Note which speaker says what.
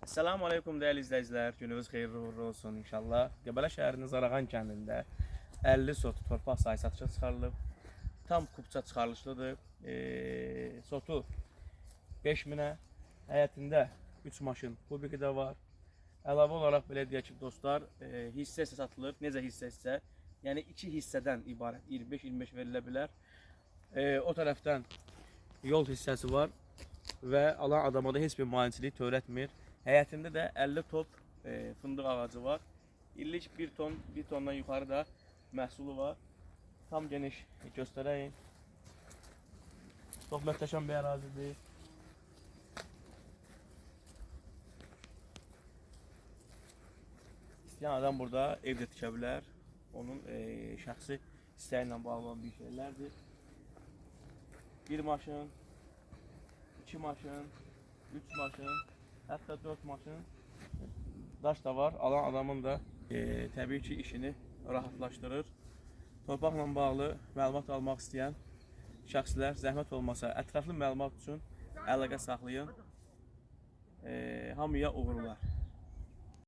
Speaker 1: Selamun Aleyküm değerli izleyiciler. Gününüz xeyirli uğurlu olsun inşallah. Qəbələ şəhərinin Zarağan kəndində 50 sot torpaq sahəsi satışa çıxarılıb. Tam kupça çıxarılışlıdır. Sotu 5000-ə, həyətində 3 maşın kubiki də var. Əlavə olaraq belə deyək ki, dostlar, hissə satılır. Necə hissə? Yəni 2 hissədən ibarət 25-25 verilə bilər. O tərəfdən yol hissəsi var və alan adama da heç bir maneçilik törətmir. Həyətində də 50 top fındıq ağacı var. İllik 1 tondan yuxarı da məhsulu var. Tam geniş göstərəyim. Çox möhtəşəm bir ərazidir. İstəyən adam burada ev də tikə bilər. Onun şəxsi istəyi ilə bağlı olan bir şeylərdir. 1 maşın, 2 maşın, 3 maşın, hətta 4 maşın daş da var. Alan adamın da təbii ki işini rahatlaşdırır. Torpaqla bağlı məlumat almaq istəyən şəxslər zəhmət olmasa ətraflı məlumat üçün əlaqə saxlayın. Hamıya uğurlar.